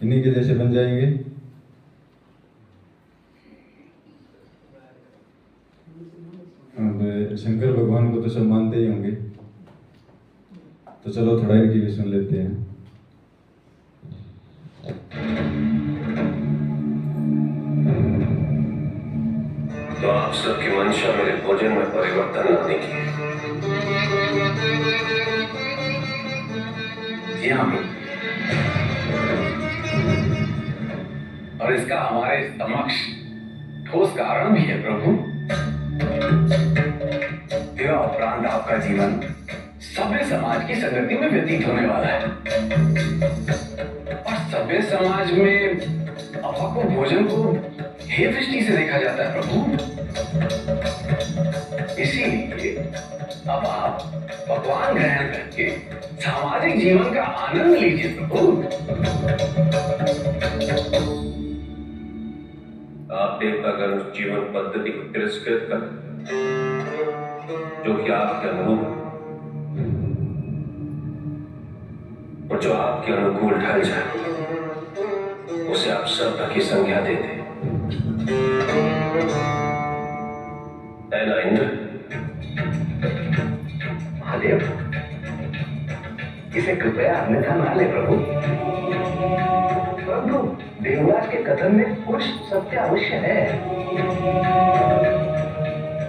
इन्हीं के जैसे बन जाएंगे। अब शंकर भगवान को तो सब मानते ही होंगे, तो चलो थोड़ा इनकी भी सुन लेते हैं। तो आप सबकी मंशा मेरे भोजन में परिवर्तन लाने की है। जी हाँ प्रभु, और इसका हमारे समक्ष ठोस कारण भी है प्रभु। विवाह उपरांत आपका जीवन सभ्य समाज की संगति में व्यतीत होने वाला है, और सभ्य समाज में अपाको भोजन को हे दृष्टि से देखा जाता है प्रभु। इसीलिए अब आप पकवान ग्रहण करके सामाजिक जीवन का आनंद लीजिए प्रभु। आप देवतागण जीवन पद्धति को तिरस्कृत कर जो कि आपके अनुरूप है, और जो आपके अनुकूल ढल जाए उसे आप सभ्य की संज्ञा देते। महादेव, इसे कृपया अन्यथा ना ले प्रभु। परंतु देवराज के कथन में कुछ सत्य अवश्य है।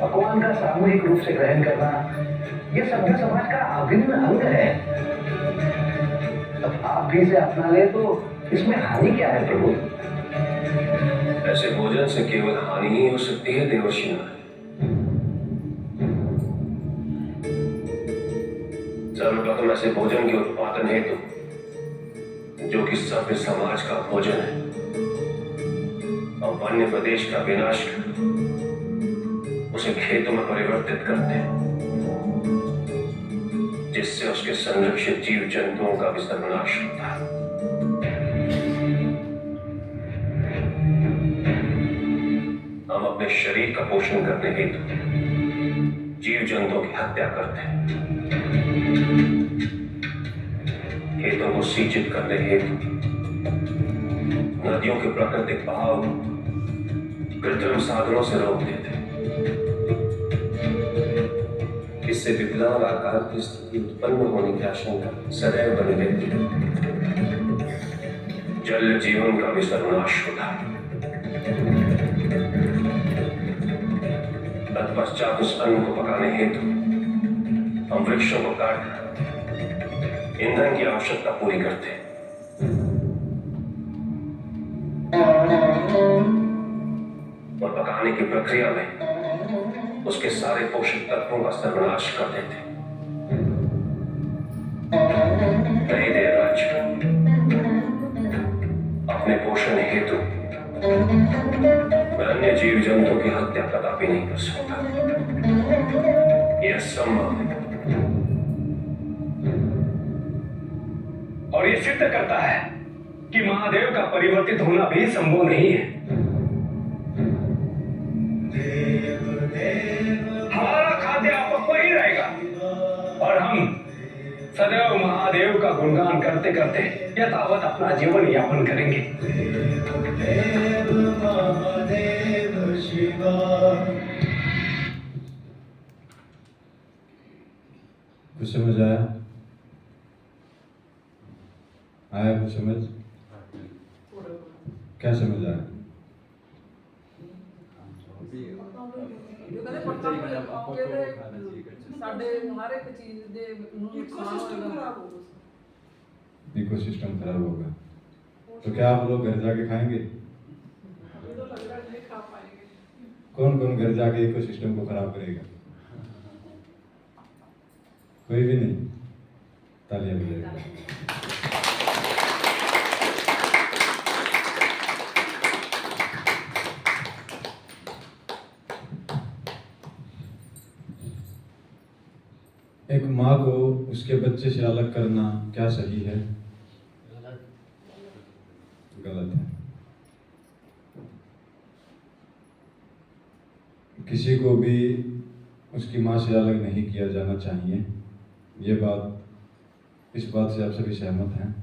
पकवान का सामूहिक रूप से ग्रहण करना यह सभ्य समाज का अभिन्न अंग है। अब आप भी इसे अपना ले तो इसमें हानि क्या है प्रभु? ऐसे भोजन से केवल हानि ही हो सकती है देवर्षि नारायण। सर्वप्रथम ऐसे भोजन के उत्पादन हेतु जो कि सभ्य समाज का भोजन है और वन्य प्रदेश का विनाश कर उसे खेतों में परिवर्तित करते हैं, जिससे उसके संरक्षित जीव जंतुओं का भी सर्वनाश होता है। हम अपने शरीर का पोषण करने हेतु जीव जंतुओं की हत्या करते हैं, खेतों को सिंचित करने हेतु नदियों के प्राकृतिक बहाव कृत्रिम साधनों से रोक देते हैं। इससे विकलांग आकार की स्थिति उत्पन्न होने की आशंका सदैव बनी रहती है। जल जीवन का भी सर्वनाश होता है। तत्पश्चात उस अन्न को पकाने हेतु हम वृक्षों को काटकर ईंधन की आवश्यकता पूरी करते हैं। और पकाने की प्रक्रिया में उसके सारे पोषक तत्वों का सर्वनाश कर देते हैं। नहीं देवराज, अपने पोषण हेतु मैं अन्य जीव जंतुओं की हत्या कदापि नहीं कर सकता। यह संभव है। और ये सिद्ध करता है कि महादेव का परिवर्तित होना भी संभव नहीं है। हमारा खाद्य अपक्व ही रहेगा और हम सदैव महादेव का गुणगान करते करते यथावत अपना जीवन यापन करेंगे। कुछ समझ आया? आया कुछ समझ? क्या समझ आया? इकोसिस्टम खराब होगा तो क्या आप लोग घर जाके खाएंगे? कौन कौन घर जाके इकोसिस्टम को खराब करेगा? कोई भी नहीं। तालियां बजाएगा। एक माँ को उसके बच्चे से अलग करना क्या सही है? गलत है। किसी को भी उसकी माँ से अलग नहीं किया जाना चाहिए। ये बात, इस बात से आप सभी सहमत हैं?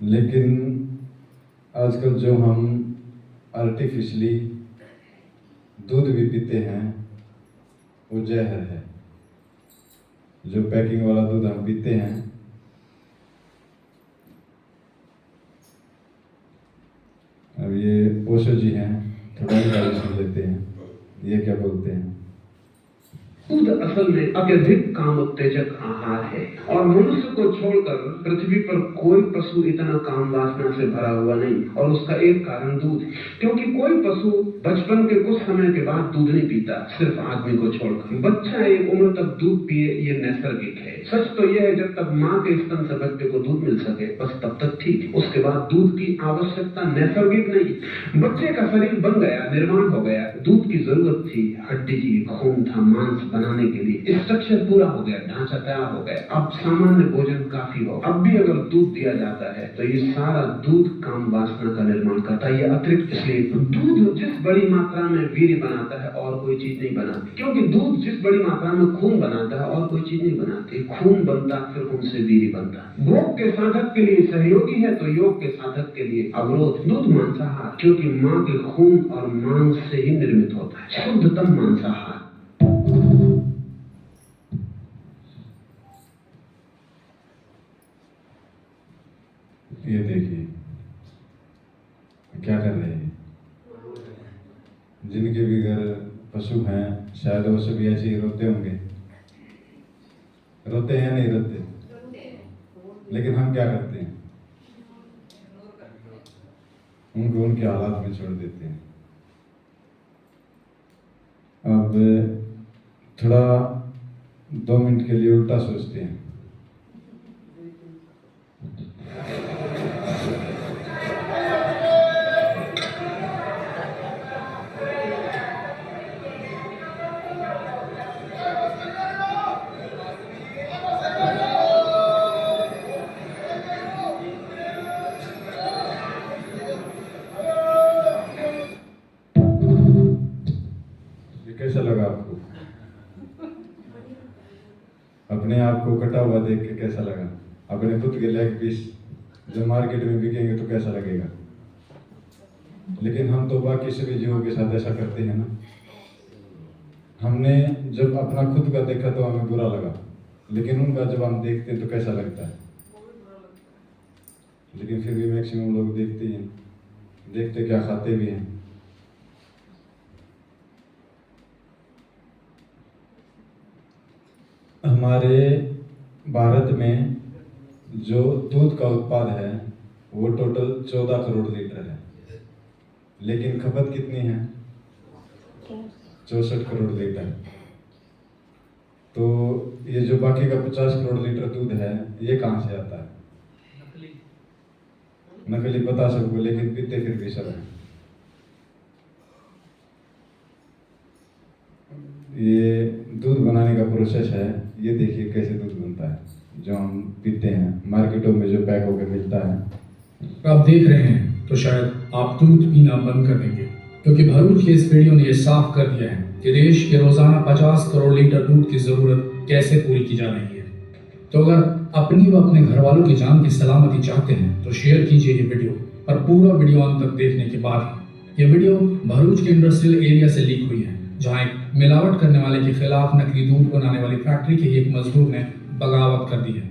लेकिन आजकल जो हम आर्टिफिशियली दूध भी पीते हैं वो जहर है। जो पैकिंग वाला दूध हम पीते हैं अब ये ओशो जी हैं, थोड़ा ही बात सुन लेते हैं ये क्या बोलते हैं। दूध असल में अत्यधिक काम उत्तेजक आहार है और मनुष्य को छोड़कर पृथ्वी पर कोई पशु इतना काम वासना से भरा हुआ नहीं। और उसका एक कारण दूध, क्योंकि कोई पशु बचपन के कुछ समय के बाद दूध नहीं पीता, सिर्फ आदमी को छोड़कर। बच्चा एक उम्र तक दूध पिए ये नैसर्गिक है। सच तो यह है जब तक माँ के स्तन से बच्चे को दूध मिल सके बस तब तक ठीक। उसके बाद दूध की आवश्यकता नैसर्गिक नहीं। बच्चे का शरीर बन गया, निर्माण हो गया, दूध की जरूरत थी, हड्डी थी, खून था, मांस बनाने के लिए स्ट्रक्चर पूरा हो गया, ढांचा तैयार हो गया। अब सामान्य भोजन काफी हो। अब भी अगर दूध दिया जाता है तो ये सारा दूध काम वासना का निर्माण करता है। ये अतिरिक्त इसलिए दूध जिस बड़ी मात्रा में वीर्य बनाता है और कोई चीज नहीं बनाती, क्योंकि दूध जिस बड़ी मात्रा में खून बनाता है और कोई चीज नहीं बनाती। खून बनता फिर उनसे वीर्य बनता। भोग के साधक के लिए सहयोगी है तो योग के साधक के लिए अवरोध। दूध मांसाहार, क्योंकि माँ के खून और मांस से ही निर्मित होता है, शुद्धतम मांसाहार। ये देखिए क्या कर रहे हैं। जिनके भी घर पशु हैं शायद वो सभी ऐसे ही रोते होंगे। रोते हैं नहीं रोते? लेकिन हम क्या करते हैं, उनको उनके हालात में छोड़ देते हैं। अब थोड़ा 2 मिनट के लिए उल्टा सोचते हैं। ये कैसा लगा आपको? अपने आप को कटा हुआ देख के कैसा लगा? अपने खुद के लेग पीस जो मार्केट में बिकेंगे तो कैसा लगेगा? लेकिन हम तो बाकी सभी जीवों के साथ ऐसा करते हैं ना। हमने जब अपना खुद का देखा तो हमें बुरा लगा, लेकिन उनका जब हम देखते हैं तो कैसा लगता है? लेकिन फिर भी मैक्सिमम लोग देखते ही हैं। देखते क्या, खाते भी हैं। हमारे भारत में जो दूध का उत्पाद है वो टोटल 14 करोड़ लीटर है, लेकिन खपत कितनी है? 64 करोड़ लीटर। तो ये जो बाकी का 50 करोड़ लीटर दूध है ये कहाँ से आता है? नकली पता सबको, लेकिन पीते फिर भी सब है। ये दूध बनाने का प्रोसेस है। ये देखिए कैसे दूध बनता है जो हम पीते हैं, मार्केटों में जो पैक होकर मिलता है। आप देख रहे हैं तो शायद आप दूध पीना बंद कर देंगे, क्योंकि भरूच के इस वीडियो ने यह साफ कर दिया है कि देश के रोजाना 50 करोड़ लीटर दूध की जरूरत कैसे पूरी की जा रही है। तो अगर अपनी व अपने घर वालों की जान की सलामती चाहते हैं तो शेयर कीजिए ये वीडियो, और पूरा वीडियो अंत तक देखने के बाद ये वीडियो भरूच के इंडस्ट्रियल एरिया से लीक हुई है, जहां एक मिलावट करने वाले के खिलाफ नकली दूध बनाने वाली फैक्ट्री के एक मजदूर ने बगावत कर दी है,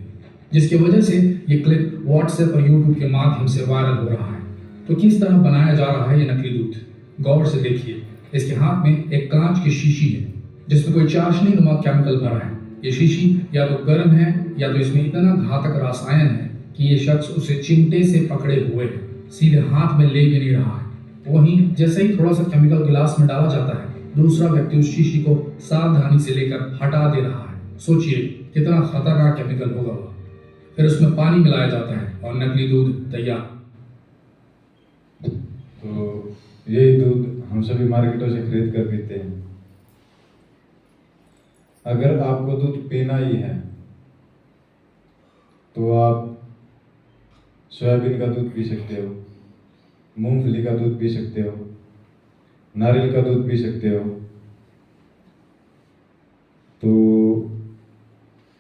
जिसकी वजह से ये क्लिप व्हाट्सएप और यूट्यूब के माध्यम से वायरल हो रहा है। तो किस तरह बनाया जा रहा है ये नकली दूध, गौर से देखिए। इसके हाथ में एक कांच की शीशी है जिसमें कोई चाशनी नुमा केमिकल भरा है। ये शीशी या तो गर्म है या तो इसमें इतना घातक रसायन है कि ये शख्स उसे चिमटे से पकड़े हुए है, सीधे हाथ में ले भी नहीं रहा है। वहीं जैसे ही थोड़ा सा केमिकल गिलास में डाला जाता है, दूसरा व्यक्ति उस शीशी को सावधानी से लेकर हटा दे रहा है। सोचिए कितना खतरनाक केमिकल होगा वह। फिर उसमें पानी मिलाया जाता है और नकली दूध तैयार। तो यही दूध हम सभी मार्केटों से खरीद कर पीते हैं। अगर आपको दूध पीना ही है तो आप सोयाबीन का दूध पी सकते हो, मूंगफली का दूध पी सकते हो, नारियल का दूध पी सकते हो। तो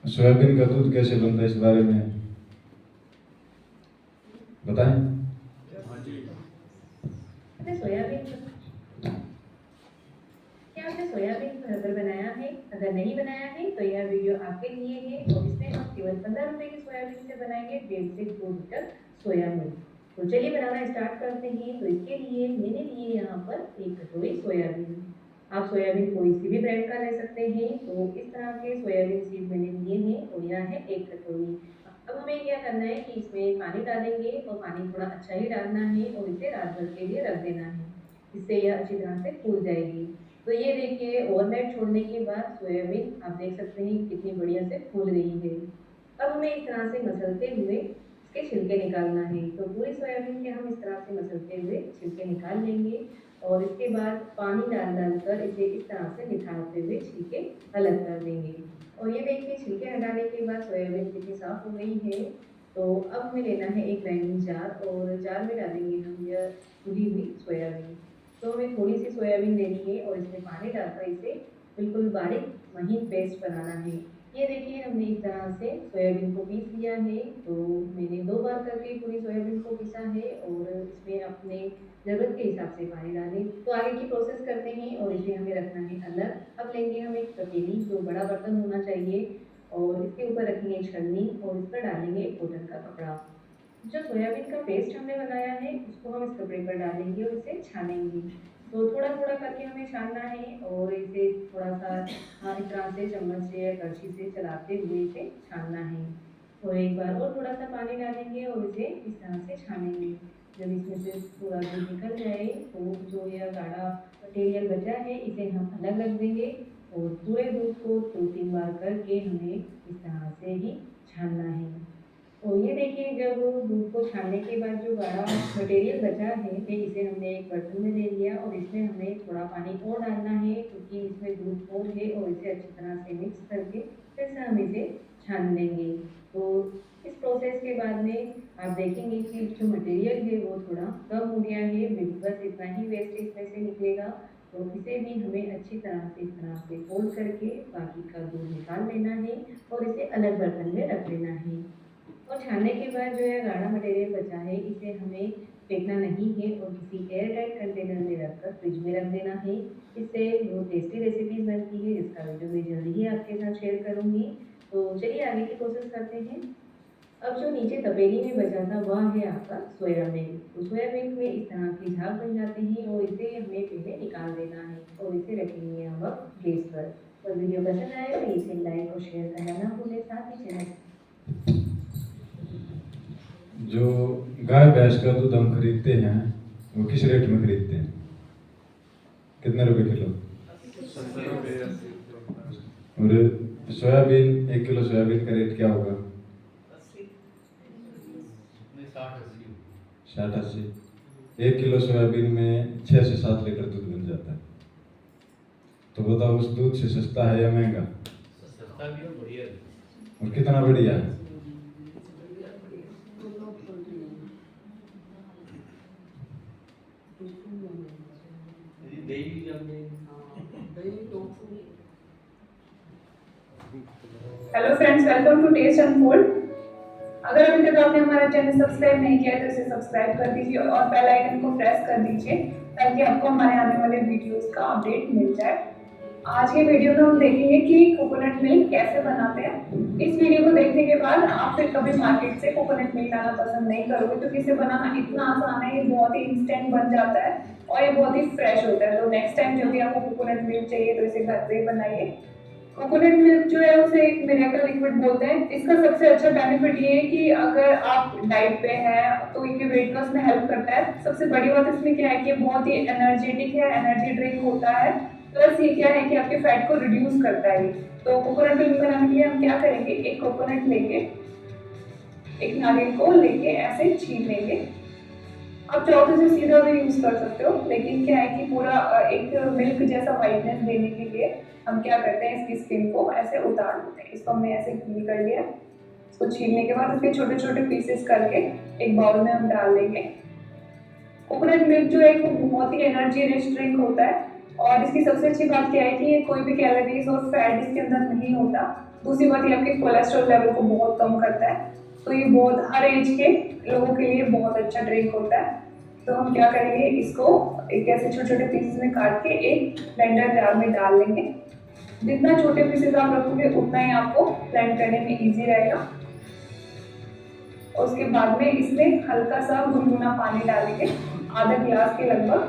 सोयाबीन का दूध कैसे बनता है इस बारे में बताएं। क्या आपने सोयाबीन बर्गर बनाया है? अगर नहीं बनाया है तो यह वीडियो आपके लिए है, और इसमें हम केवल 15 रुपए की सोयाबीन से बनाएंगे 1.5 से 2 लीटर सोयाबीन। तो चलिए बनाना स्टार्ट करते हैं। तो इसके लिए मैंने लिए यहाँ पर 1 कटोरी सोयाबीन। आप सोयाबीन कोई सी भी ब्रांड का ले सकते हैं। तो इस तरह के सोयाबीन सीड मैंने लिए हैं और यह है 1 कटोरी। अब हमें क्या करना है कि इसमें पानी डालेंगे, और पानी थोड़ा अच्छा ही डालना है, और इसे रात भर के लिए रख देना है, इससे यह अच्छी तरह से फूल जाएगी। तो ये देखिए ओवरनाइट छोड़ने के बाद सोयाबीन आप देख सकते हैं कितनी बढ़िया से फूल गई है। अब हमें इस तरह से मसलते हुए इसके छिलके निकालना है। तो पूरी सोयाबीन के हम इस तरह से मसलते हुए छिलके निकाल लेंगे, और इसके बाद पानी डाल कर इसे इस तरह से निथारते हुए छिलके अलग कर देंगे। और ये देखिए छिलके हटाने के बाद सोयाबीन कितनी साफ हो गई है। तो अब हमें लेना है एक ग्राइंडिंग जार, और जार में डालेंगे हम यह धुली हुई सोयाबीन। तो हमें थोड़ी सी सोयाबीन लेनी है और इसमें पानी डालकर इसे बिल्कुल बारीक महीन पेस्ट बनाना है। ये देखिए हमने इस तरह से सोयाबीन को पीस लिया है। तो मैंने 2 बार करके पूरी सोयाबीन को पीसा है, और इसमें अपने ज़रूरत के हिसाब से पानी डालें। तो आगे की प्रोसेस करते हैं, और इसे हमें रखना है अलग। अब लेंगे हम एक तपेली, जो बड़ा बर्तन होना चाहिए, और इसके ऊपर रखेंगे छलनी, और इस पर डालेंगे एक कॉटन का कपड़ा। जो सोयाबीन का पेस्ट हमने बनाया है उसको हम इस कपड़े पर डालेंगे और इसे छानेंगे। तो थोड़ा थोड़ा करके हमें छानना है और इसे थोड़ा सा इस तरह से चम्मच से या कड़छी से चलाते हुए इसे छानना है। और एक बार और थोड़ा सा पानी डालेंगे और इसे इस तरह से छानेंगे। जब इसमें से पूरा दूध निकल जाए तो जो यह गाढ़ा मटेरियल बचा है इसे हम अलग रख देंगे और पूरे दूध को 2-3 बार करके हमें इस तरह से ही छानना है। और ये देखिए जब दूध को छानने के बाद जो गाढ़ा मटेरियल बचा है इसे हमने एक बर्तन में ले लिया और इसमें हमें थोड़ा पानी और डालना है क्योंकि इसमें दूध और है और इसे अच्छी तरह से मिक्स करके फिर से हम इसे छान लेंगे। तो इस प्रोसेस के बाद में आप देखेंगे कि जो मटेरियल है वो थोड़ा कम हो गया है, बस इतना ही वेस्ट इसमें से निकलेगा। तो इसे भी हमें अच्छी तरह से इस तरह से फोल्ड करके बाकी का दूध निकाल लेना है और इसे अलग बर्तन में रख लेना है। और छानने के बाद जो है गाढ़ा मटेरियल बचा है इसे हमें फेंकना नहीं है और किसी एयर टाइट कंटेनर में रखकर फ्रिज में रख देना है। इससे बहुत टेस्टी रेसिपीज बनती है जिसका वीडियो मैं जल्दी ही आपके साथ शेयर करूँगी। तो चलिए आगे की प्रोसेस करते हैं। अब जो नीचे तपेली में बचा था वह है आपका सोया मिल्क। तो सोया मिल्क में इस तरह की झाग बन जाती है और इसे हमें पहले निकाल देना है और इसे रखेंगे हम अब गैस पर। और वीडियो पसंद आए तो इसे लाइक और शेयर करना ना भूलें, साथ ही चैनल जो गाय भैंस का दूध हम खरीदते हैं वो किस रेट में खरीदते हैं? कितने रुपए किलो? 70 रुपये 80 रुपये। और सोयाबीन 1 किलो सोयाबीन का रेट क्या होगा? 60-80। 1 किलो सोयाबीन में 6 से 7 लीटर दूध बन जाता है। तो बताओ उस दूध से सस्ता है या महंगा? सस्ता भी और बढ़िया भी। और कितना बढ़िया है? दही जब hello friends, welcome to test unfold. अगर अभी तक आपने हमारा चैनल सब्सक्राइब नहीं किया है तो इसे सब्सक्राइब कर दीजिए और बेल आइकन को प्रेस कर दीजिए ताकि आपको हमारे आने वाले वीडियोस का अपडेट मिल जाए। आज के वीडियो में हम देखेंगे कि कोकोनट मिल्क कैसे बनाते हैं। इस वीडियो को देखने के बाद आप फिर कभी मार्केट से कोकोनट मिल्क लाना पसंद नहीं करोगे क्योंकि इसे बनाना इतना आसान है, ये बहुत ही इंस्टेंट बन जाता है और ये बहुत ही फ्रेश होता है। तो नेक्स्ट टाइम जब भी आपको कोकोनट मिल्क चाहिए तो इसे घर पे ही बनाइए। कोकोनट मिल्क जो है उसे एक मिरेकल लिक्विड बोलते हैं। इसका सबसे अच्छा बेनिफिट ये है कि अगर आप डाइट पे हैं तो ये वेट लॉस में हेल्प करता है। सबसे बड़ी बात इसमें क्या है कि बहुत ही एनर्जेटिक है, एनर्जी ड्रिंक होता है। प्लस ये क्या है कि आपके फैट को रिड्यूस करता है। तो कोकोनट मिल्क बनाने के लिए हम क्या करेंगे, एक कोकोनट लेंगे, एक नारियल को लेके ऐसे छील लेंगे। आप चाहो तो इसे सीधा भी यूज कर सकते हो, लेकिन क्या है कि पूरा एक मिल्क जैसा वाइटनेस देने के लिए हम क्या करते हैं, इसकी स्किन को ऐसे उतार लेते हैं। इसको हमने ऐसे पील कर लिया। इसको छीलने के बाद इसके छोटे छोटे पीसेस करके एक बाउल में हम डाल देंगे। कोकोनट मिल्क जो है वो बहुत ही एनर्जी रिच ड्रिंक होता है और इसकी सबसे अच्छी बात क्या है कि ये कोई भी कैलोरीज और फैट इसके अंदर नहीं होता। दूसरी बात ये आपके कोलेस्ट्रॉल लेवल को बहुत कम करता है। तो ये बहुत हर एज के लोगों के लिए बहुत अच्छा ड्रिंक होता है। तो हम क्या करेंगे, इसको एक ऐसे छोटे छोटे पीसेस में काट के एक ब्लेंडर जार में डाल लेंगे। जितना छोटे पीसेस आप रखोगे उतना ही आपको ब्लेंड करने में इजी रहेगा। और उसके बाद में इसमें हल्का सा गुनगुना पानी डालेंगे, आधा गिलास के लगभग,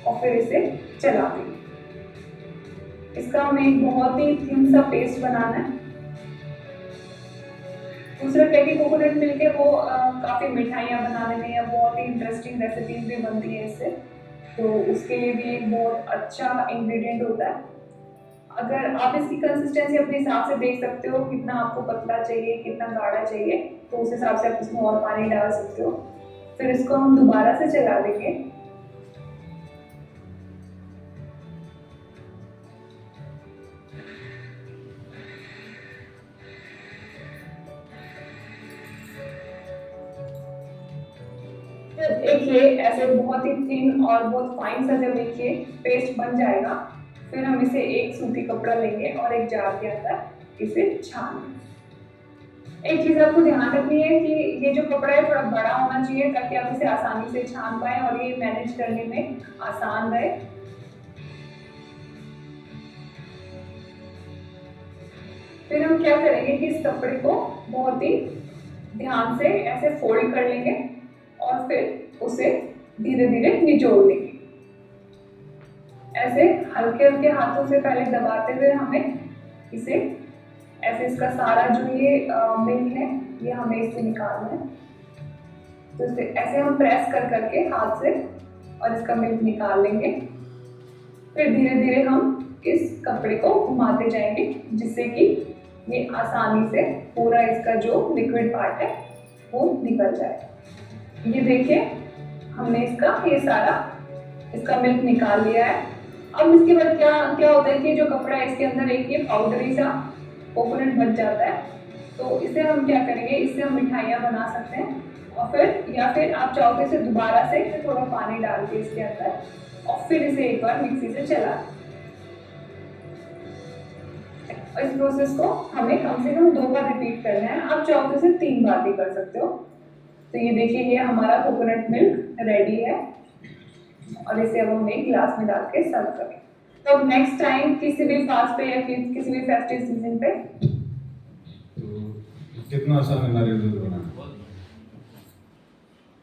और फिर इसे चला देंगे। इसका हमें एक बहुत ही थिन सा पेस्ट बनाना है। दूसरा क्या कि कोकोनट मिल्क है वो काफ़ी मिठाइयाँ बनाने में या बहुत ही इंटरेस्टिंग रेसिपीज भी बनती है इससे, तो उसके लिए भी एक बहुत अच्छा इंग्रेडिएंट होता है। अगर आप इसकी कंसिस्टेंसी अपने हिसाब से देख सकते हो, कितना आपको पतला चाहिए, कितना गाढ़ा चाहिए, तो उस हिसाब से आप इसमें और पानी डाल सकते हो। फिर इसको हम दोबारा से चला देंगे। एक ये ऐसे बहुत ही थिन और बहुत फाइन सा जब एक ये पेस्ट बन जाएगा, फिर हम इसे एक सूती कपड़ा लेंगे और एक जार के अंदर इसे छान। एक चीज आपको ध्यान रखनी है कि ये जो कपड़ा है थोड़ा बड़ा होना चाहिए ताकि आप इसे आसानी से छान पाए और ये मैनेज करने में आसान रहे। फिर हम क्या करेंगे कि इस कपड़े को बहुत ही ध्यान से ऐसे फोल्ड कर लेंगे और फिर उसे धीरे धीरे निचोड़ लेंगे। ऐसे हल्के हल्के हाथों से पहले दबाते हुए हमें इसे ऐसे इसका सारा जो ये मिल्क है ये हमें इससे निकालना है। तो इसे ऐसे हम प्रेस कर करके हाथ से और इसका मिल्क निकाल लेंगे। फिर धीरे धीरे हम इस कपड़े को घुमाते जाएंगे जिससे कि ये आसानी से पूरा इसका जो लिक्विड पार्ट है वो निकल जाए। ये देखिए हमने इसका ये सारा इसका मिल्क निकाल लिया है। अब इसके बाद क्या क्या होता है कि जो कपड़ा है इसके अंदर एक ये पाउडरी सा कोकोनट बच जाता है। तो इसे हम क्या करेंगे, इससे हम मिठाइयाँ बना सकते हैं और फिर या फिर आप चाहो तो इसे दोबारा से थोड़ा पानी डाल के इसके अंदर और फिर इसे एक बार मिक्सी से चला दें। इस प्रोसेस को हमें कम से कम 2 बार रिपीट करना है। आप चाहो तो इसे 3 बार भी कर सकते हो। तो ये देखिए ये हमारा कोकोनट मिल्क रेडी है और इसे अब हम एक ग्लास में डाल के सर्व करें। तो अब नेक्स्ट टाइम किसी भी फास्ट पे या किसी भी फेस्टिव सीजन पे तो कितना आसान है नारियल दूध बनाना।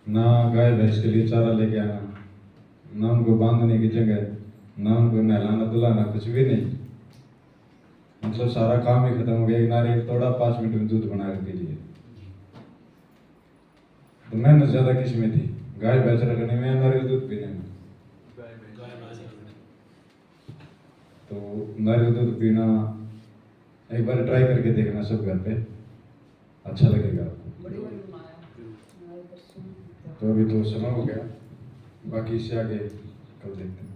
ना गाय भैंस के लिए चारा लेके आना, ना उनको बांधने की जगह, ना उनको नहलाना धुलाना, कुछ भी नहीं। मतलब सारा काम ही खत्म हो गया। एक नारियल तोड़ा 5 मिनट में दूध बना के लिए। तो मेहनत ज्यादा किस में थी, गाय भैंस रखने में या नारियल दूध पीने में। तो नारियल दूध पीना एक बार ट्राई करके देखना सब घर पे, अच्छा लगेगा आपको। तो अभी तो समय हो गया, बाकी इससे आगे कल देखते हैं।